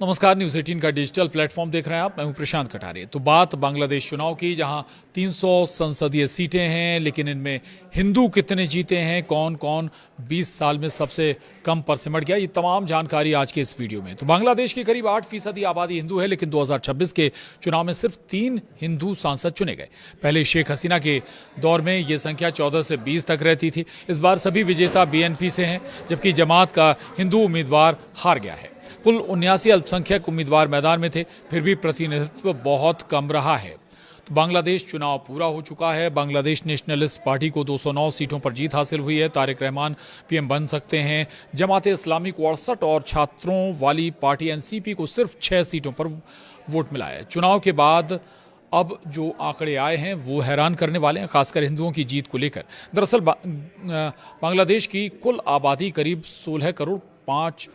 नमस्कार, न्यूज़ 18 का digital platform देख रहे हैं आप। मैं हूं प्रशांत कटारे। तो बात बांग्लादेश चुनाव की, जहां 300 संसदीय सीटें हैं, लेकिन इनमें हिंदू कितने जीते हैं, कौन कौन 20 साल में सबसे कम पर सिमट गया, ये तमाम जानकारी आज के इस वीडियो में। तो बांग्लादेश की करीब 8% आबादी हिंदू है, लेकिन 2026 के चुनाव में सिर्फ 3 हिंदू सांसद चुने गए। पहले शेख हसीना के दौर में ये संख्या 14 से 20 तक रहती थी। इस बार सभी विजेता BNP से हैं, जबकि जमात का हिंदू उम्मीदवार हार गया है। कुल 79 अल्पसंख्यक उम्मीदवार मैदान में थे, फिर भी प्रतिनिधित्व बहुत कम रहा है। तो बांग्लादेश चुनाव पूरा हो चुका है। बांग्लादेश नेशनलिस्ट पार्टी को 209 सीटों पर जीत हासिल हुई है। तारिक रहमान PM बन सकते हैं। जमात इस्लामी को 68 और छात्रों वाली पार्टी NCP को सिर्फ 6 सीटों पर वोट मिला है। चुनाव के बाद अब जो आंकड़े आए हैं वो हैरान करने वाले हैं, खासकर हिंदुओं की जीत को लेकर। दरअसल बांग्लादेश की कुल आबादी करीब 16 करोड़ 5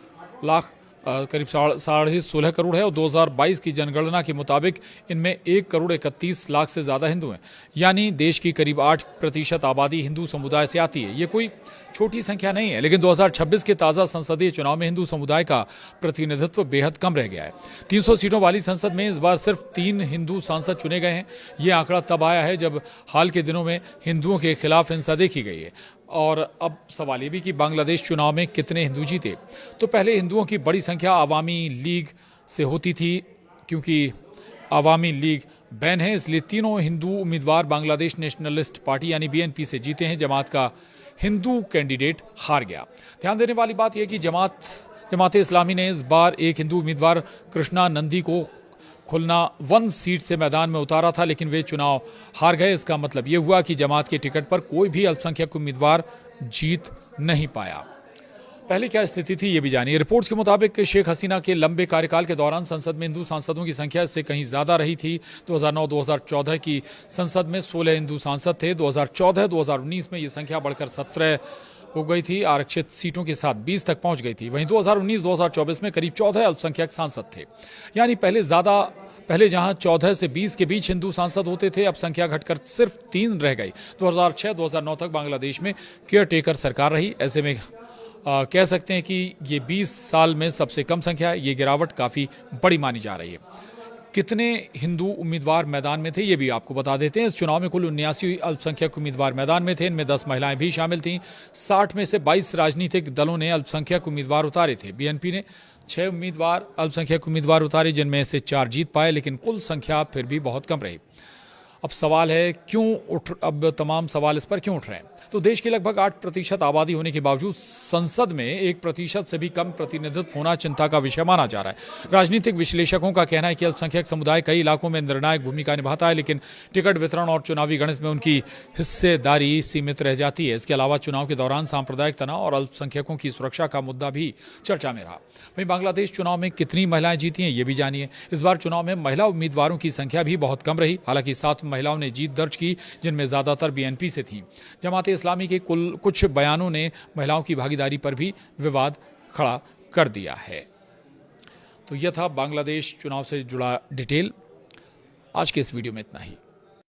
लाख करीब 16.5 करोड़ है और 2022 की जनगणना के मुताबिक इनमें 1 करोड़ 31 लाख से ज़्यादा हिंदू हैं। यानी देश की करीब 8% आबादी हिंदू समुदाय से आती है। ये कोई छोटी संख्या नहीं है, लेकिन 2026 के ताज़ा संसदीय चुनाव में हिंदू समुदाय का प्रतिनिधित्व बेहद कम रह गया है। 300 सीटों वाली संसद में इस बार सिर्फ 3 हिंदू सांसद चुने गए हैं। ये आंकड़ा तब आया है जब हाल के दिनों में हिंदुओं के खिलाफ हिंसा देखी गई है। और अब सवाल ये भी कि बांग्लादेश चुनाव में कितने हिंदू जीते। तो पहले हिंदुओं की बड़ी संख्या अवामी लीग से होती थी, क्योंकि अवामी लीग बैन है, इसलिए तीनों हिंदू उम्मीदवार बांग्लादेश नेशनलिस्ट पार्टी यानी BNP से जीते हैं। जमात का हिंदू कैंडिडेट हार गया। ध्यान देने वाली बात यह कि जमात इस्लामी ने इस बार एक हिंदू उम्मीदवार कृष्णा नंदी को खुलना 1 सीट से मैदान में उतारा था, लेकिन वे चुनाव हार गए। इसका मतलब ये हुआ कि जमात के टिकट पर कोई भी अल्पसंख्यक उम्मीदवार जीत नहीं पाया। पहले क्या स्थिति थी ये भी जानिए। रिपोर्ट्स के मुताबिक शेख हसीना के लंबे कार्यकाल के दौरान संसद में हिंदू सांसदों की संख्या इससे कहीं ज्यादा रही थी। 2009-2014 की संसद में 16 हिंदू सांसद थे। 2014-2019 में ये संख्या बढ़कर 17 हो गई थी। आरक्षित सीटों के साथ 20 तक पहुंच गई थी। वहीं 2019-2024 में करीब 14 अल्पसंख्यक सांसद थे। यानी पहले जहां 14 से 20 के बीच हिंदू सांसद होते थे, अब संख्या घटकर सिर्फ 3 रह गई। 2006-2009 तक बांग्लादेश में केयर टेकर सरकार रही। ऐसे में कह सकते हैं कि ये 20 साल में सबसे कम संख्या है। ये गिरावट काफ़ी बड़ी मानी जा रही है। कितने हिंदू उम्मीदवार मैदान में थे ये भी आपको बता देते हैं। इस चुनाव में कुल 79 अल्पसंख्यक उम्मीदवार मैदान में थे। इनमें 10 महिलाएं भी शामिल थीं। 60 में से 22 राजनीतिक दलों ने अल्पसंख्यक उम्मीदवार उतारे थे। BNP ने 6 अल्पसंख्यक उम्मीदवार उतारे, जिनमें से 4 जीत पाए, लेकिन कुल संख्या फिर भी बहुत कम रही। अब सवाल है अब तमाम सवाल इस पर क्यों उठ रहे हैं। तो देश की लगभग 8% आबादी होने के बावजूद संसद में 1% से भी कम प्रतिनिधित्व होना चिंता का विषय माना जा रहा है। राजनीतिक विश्लेषकों का कहना है कि अल्पसंख्यक समुदाय कई इलाकों में निर्णायक भूमिका निभाता है, लेकिन टिकट वितरण और चुनावी गणित में उनकी हिस्सेदारी सीमित रह जाती है। इसके अलावा चुनाव के दौरान सांप्रदायिक तनाव और अल्पसंख्यकों की सुरक्षा का मुद्दा भी चर्चा में रहा। वहीं बांग्लादेश चुनाव में कितनी महिलाएं जीती हैं ये भी जानिए। इस बार चुनाव में महिला उम्मीदवारों की संख्या भी बहुत कम रही। हालांकि 7 महिलाओं ने जीत दर्ज की, जिनमें ज्यादातर BNP से थीं। जमात इस्लामी के कुछ बयानों ने महिलाओं की भागीदारी पर भी विवाद खड़ा कर दिया है। तो यह था बांग्लादेश चुनाव से जुड़ा डिटेल। आज के इस वीडियो में इतना ही।